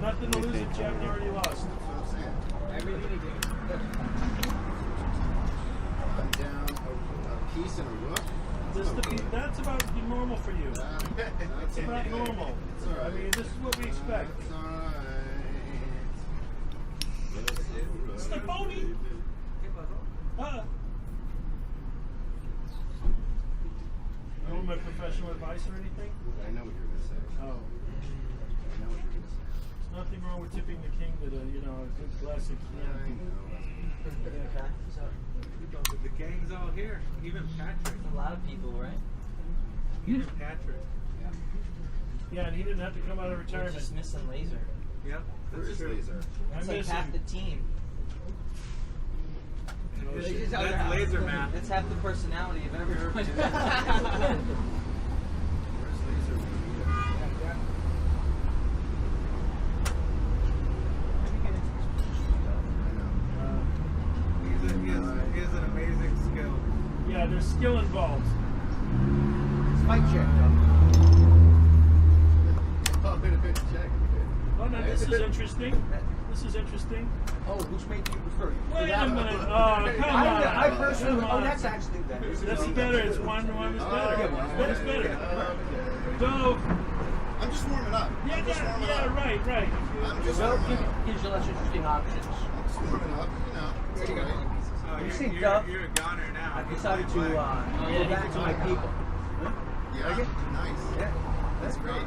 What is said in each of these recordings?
got nothing to lose if you haven't already lost. That's what I'm saying. Everything you do. Up down, a piece and a rook. That's about normal for you. That's about normal. It's all right. I mean, this is what we expect. It's all right. Stefani! You want my professional advice or anything? I know what you're going to say. Oh. I know what you're going to say. There's nothing wrong with tipping the king to the, a good glass of I Chianti. know. The gang's all here. Even Patrick. A lot of people, right? Even Patrick. Yeah, and he didn't have to come out of We're retirement. just missing Laser. Yep. Where That's is true. Laser? That's I like miss half him. the team. That's laser math. That's half the personality of everyone. Where's Laser? He has an amazing skill. Yeah, there's skill involved. Spike check. Oh, wait a minute, check. Oh, no, this is interesting. This is interesting. Oh, which made you prefer? Wait a minute. Oh, come on. I personally. Come Oh, on. that's actually better. That's better. It's one is better. One is better. So, I'm just warming up. I'm just warming up. right. I'm just Well, warming up. gives you less interesting options. I'm just warming up. It's all right. Oh, You you're, see, you're, Duff, you're a goner now. I decided to go back to my people. Yeah, Like it? nice. Yeah. That's great.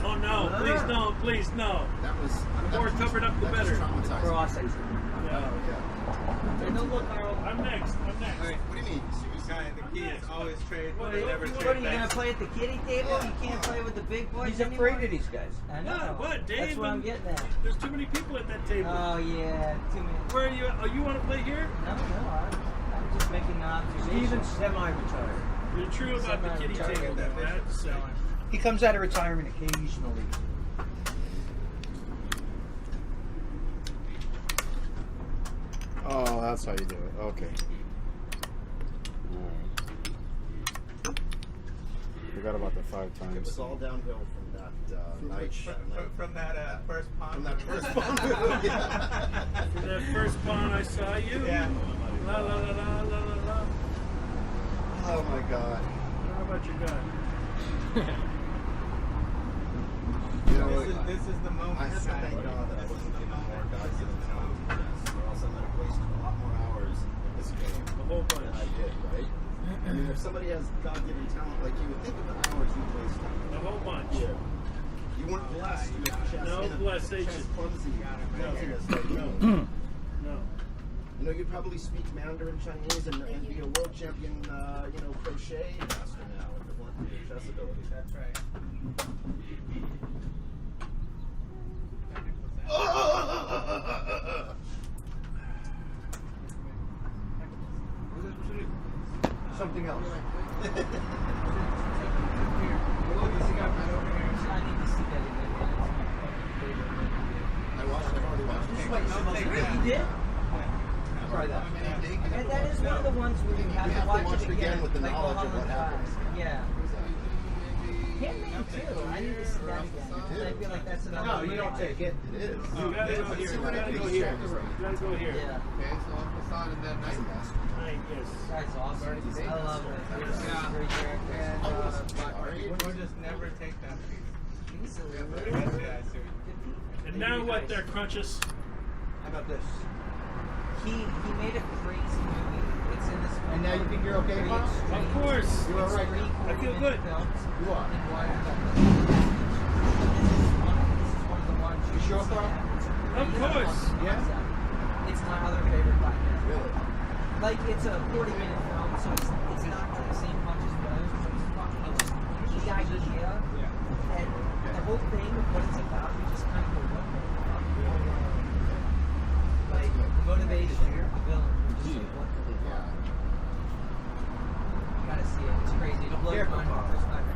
Oh no! Please no! That was The more covered up, the that better. was traumatizing. Process. Yeah. Yeah. No, look, Carl. I'm next. All right. What do you mean? Guy, the key is always trade. What, They what, never what, trade What are you gonna back. play at the kiddie table? You can't play with the big boys He's anymore? afraid of these guys. I know. What, Dave? That's what I'm getting at. There's too many people at that table. Oh yeah, too many. Where are you? Oh, you want to play here? No, I'm just making an observation. Even semi-retired. You're true about the kitty table, though. That's He comes out of retirement occasionally. Oh, that's how you do it. Okay. Forgot about the 5 It times. was all downhill from that night. From that first pond. From that first one. Yeah. From that first pawn I saw you. Yeah. La la la la la la la. Oh my God. How about your guy? You know what? This is the moment. I have to thank God that I wasn't given more guys in the town to do this, or else I might have wasted a lot more hours in this game A whole than bunch. I did, right? I mean, if somebody has God-given talent like you, think of the hours you wasted. A whole bunch. Yeah. You weren't blessed with chess. No blessation. Chess clumsiness like me. No. You know, you probably speak Mandarin Chinese and be a world champion, crochet master now if it weren't for your chess ability. That's right. Something else. I need to see that again. I've already watched it. You did? Try that. And that is one of the ones where you have You to have to watch watch it it again with the like, knowledge how of what many happens. times. Yeah. Handmade too. I need to see that again. Because I feel like that's another No, you don't one. take it. It is. You gotta go here. You gotta go here. You gotta go here. Yeah. Okay, so all of a sudden that night. Night, yes. That's awesome. I love it. It's a great character. We'll just never take that piece. He's a Yeah, I see. And now what there, Crunches? How about this? He made a crazy movie. It's in this. And now you think you're okay, Bob? Of course. You are right. I feel good. You are. This is one of the ones. You sure, Carl? Of course. Yeah? It's my other favorite podcast. Really? Like it's a 40-minute film, so it's not like the same punch as the others, but it's fucking the idea and the whole thing of what it's about. You just kind of go, what the fuck? Like the motivation, the villain. You're just like, what the fuck? You gotta see it. It's crazy. It blows Careful, my mind Carl. the first time.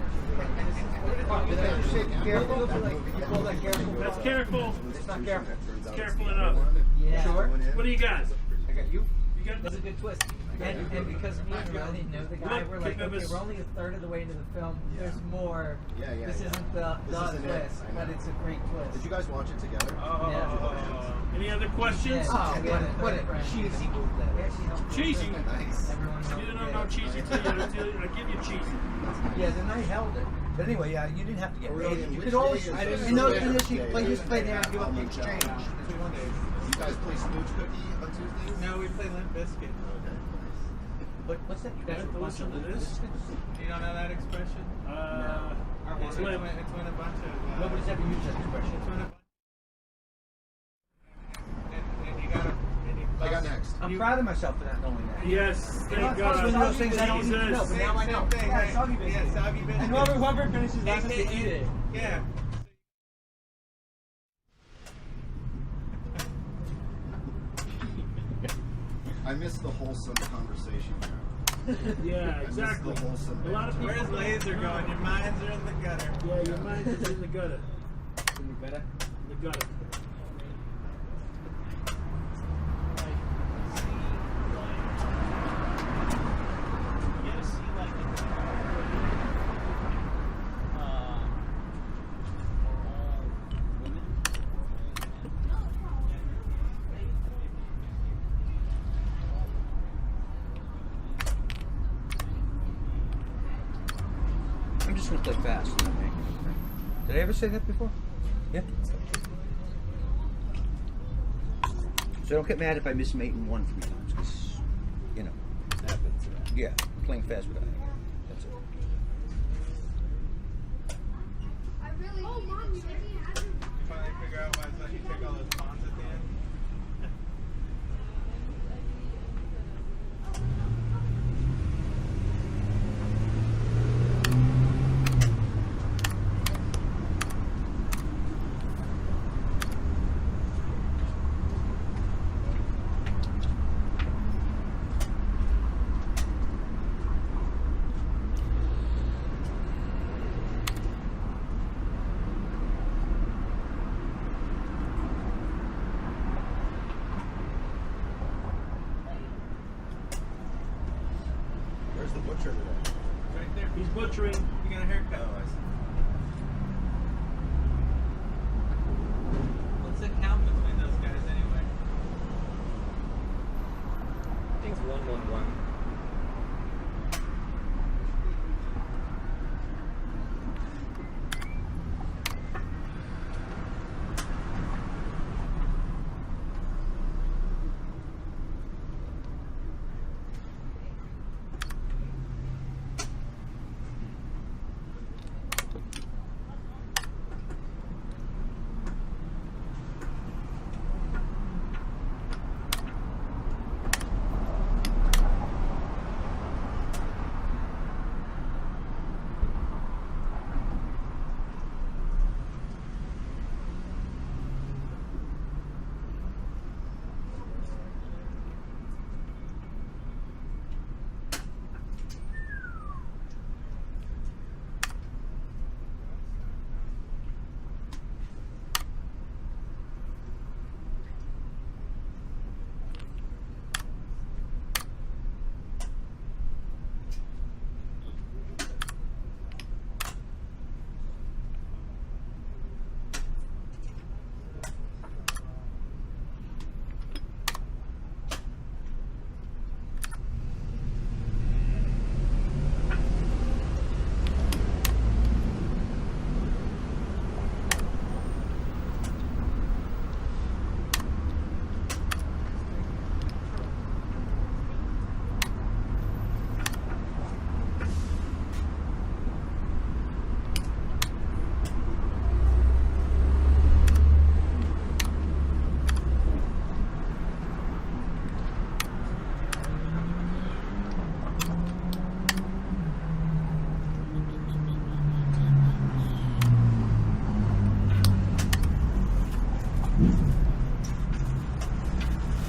Did I just say careful? You call that careful? That's careful. It's not careful. It's careful enough. Yeah. Sure? What do you got? I got you. You got That's a good twist. And because me and I didn't know the guy, we're like, okay, we're only a third of the way into the film. Yeah. There's more. Yeah, yeah, This yeah. isn't the This isn't it. twist, I know. but it's a great twist. Did you guys watch it together? Any other questions? Yeah, What a cheesy move that is. Cheesy. Nice. Everyone You don't know cheesy till I give you cheesy. Yeah, the night held it. But anyway, yeah, you didn't have to get Really, paid. You which could always, day is in this? those Which conditions, you day play, is just play it? there and give up the I'll exchange. munch out. That's what we want to do. You guys play Smooch Cookie on Tuesdays? No, we play Limp Bizkit. Okay. What's that? You guys Have to watch listen to this. You don't know that expression? It's It's limp. when a bunch of Nobody's ever used that expression. It's when a and you gotta. And you I got next. I'm proud of myself for not knowing that. Yes, thank It's God. one of those things I don't need to know, but now I know. Same thing, Yeah, right? soggy biscuit. Yeah, soggy biscuit. And whoever finishes last has to eat it. Yeah. I missed the wholesome conversation here. Yeah, I missed exactly. the wholesome A lot of people. Where's laser going? Your minds are in the gutter. Yeah, your mind is in the gutter. In the gutter? The gutter. I'm just gonna play fast. Did I ever say that before? Yeah. So don't get mad if I miss mate in 1 3 times, because, you know. Happens. Yeah, playing fast without it. That's it. I really Mom, you already have your You finally figure out why it's like you take all those pawns at the end. Where's the butcher today? Right there. He's butchering. You got a haircut. Oh, I see. What's the count between those guys anyway? I think it's 1-1-1.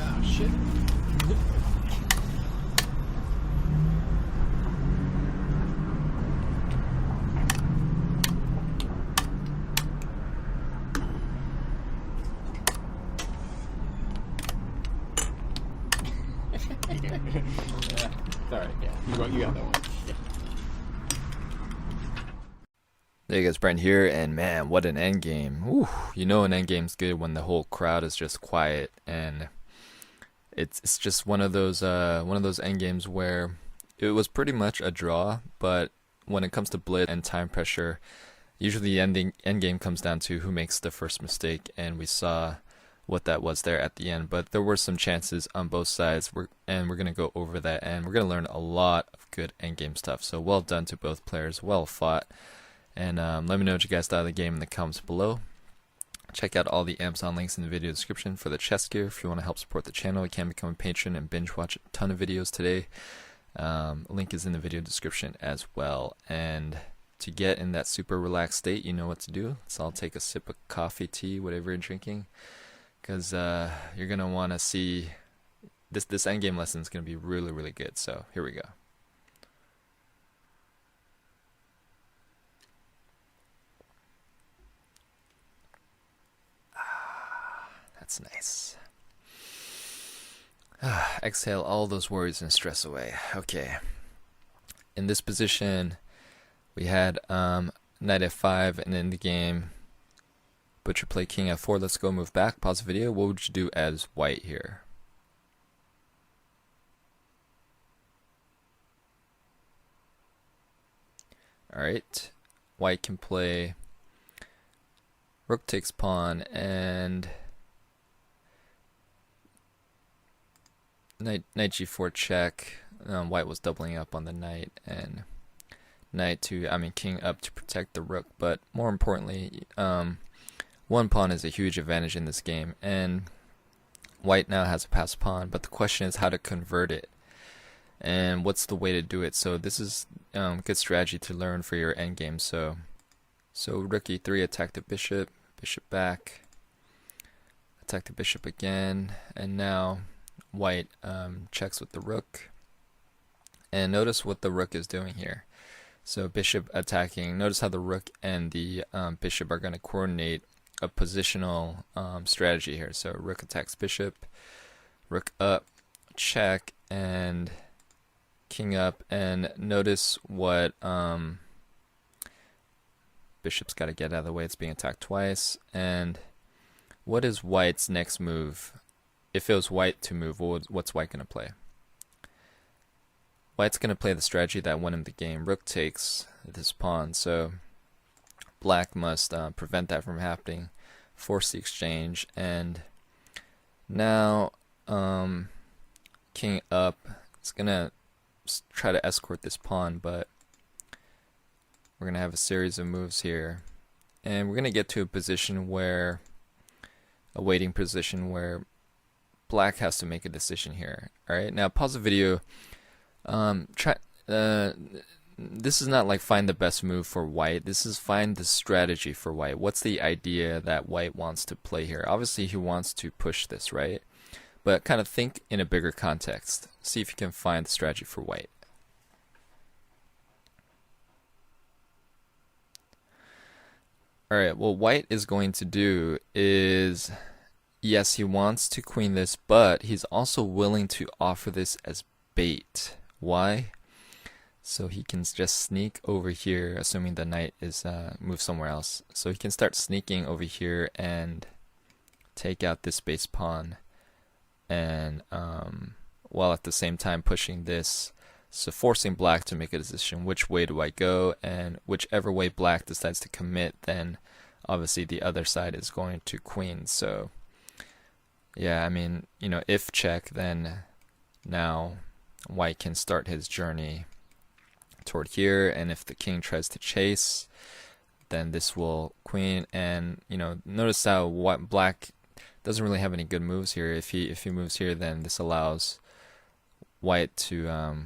Ah, shit. Alright, yeah. You got that one. Yeah. Hey guys, Brent here, and man, what an endgame. Whew. You know an endgame's good when the whole crowd is just quiet, and it's just one of those endgames where it was pretty much a draw, but when it comes to blitz and time pressure, usually the endgame comes down to who makes the first mistake, and we saw what that was there at the end. But there were some chances on both sides, and we're going to go over that, and we're going to learn a lot of good endgame stuff. So well done to both players, well fought. And let me know what you guys thought of the game in the comments below. Check out all the Amazon links in the video description for the chess gear. If you want to help support the channel, you can become a patron and binge watch a ton of videos today. Link is in the video description as well. And to get in that super relaxed state, you know what to do. So I'll take a sip of coffee, tea, whatever you're drinking, because you're going to want to see this endgame lesson is going to be really, really good. So here we go. That's nice. Exhale all those worries and stress away. Okay. In this position, we had knight f5, and in the game, butcher play king f4. Let's go move back. Pause the video. What would you do as white here? Alright. White can play rook takes pawn, and knight g4 check. White was doubling up on the knight, and king up to protect the rook. But more importantly, one pawn is a huge advantage in this game, and white now has a passed pawn. But the question is how to convert it, and what's the way to do it. So this is good strategy to learn for your endgame. So rook e3, attack the bishop, bishop back, attack the bishop again, and now white checks with the rook. And notice what the rook is doing here. So bishop attacking. Notice how the rook and the bishop are going to coordinate a positional strategy here. So rook attacks bishop, rook up, check, and king up. And notice what bishop's got to get out of the way. It's being attacked twice. And what is white's next move? If it was white to move, what's white going to play? White's going to play the strategy that won him the game. Rook takes this pawn, so black must prevent that from happening, force the exchange, and now king up. It's going to try to escort this pawn, but we're going to have a series of moves here, and we're going to get to a position where, a waiting position where black has to make a decision here. Alright, now pause the video. This is not like find the best move for white. This is find the strategy for white. What's the idea that white wants to play here? Obviously he wants to push this, right? But kind of think in a bigger context. See if you can find the strategy for white. Alright, what white is going to do is, yes, he wants to queen this, but he's also willing to offer this as bait. Why? So he can just sneak over here, assuming the knight is moved somewhere else. So he can start sneaking over here and take out this base pawn, and while at the same time pushing this, so forcing black to make a decision. Which way do I go? And whichever way black decides to commit, then obviously the other side is going to queen. So yeah, I mean, you know, if check, then now white can start his journey toward here, and if the king tries to chase, then this will queen. And you know, notice how black doesn't really have any good moves here. If he moves here, then this allows white to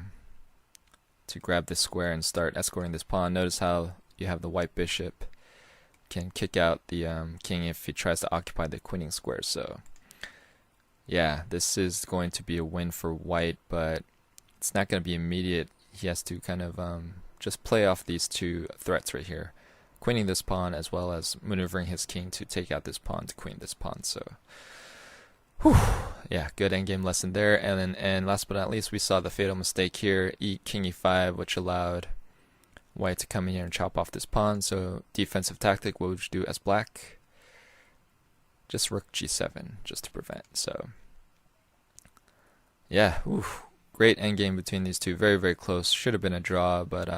grab this square and start escorting this pawn. Notice how you have the white bishop can kick out the king if he tries to occupy the queening square. So yeah, this is going to be a win for white, but it's not going to be immediate. He has to kind of just play off these two threats right here, queening this pawn as well as maneuvering his king to take out this pawn to queen this pawn. So Whew. Yeah, good endgame lesson there. And last but not least, we saw the fatal mistake here. King e5, which allowed white to come in here and chop off this pawn. So defensive tactic, what would you do as black? Just rook g7, just to prevent. So yeah, oof, great endgame between these two. Very, very close. Should have been a draw, but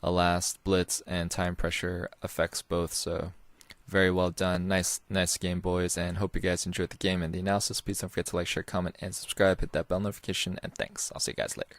alas, blitz and time pressure affects both. So very well done. Nice game, boys, and hope you guys enjoyed the game and the analysis. Please don't forget to like, share, comment, and subscribe. Hit that bell notification, and thanks. I'll see you guys later.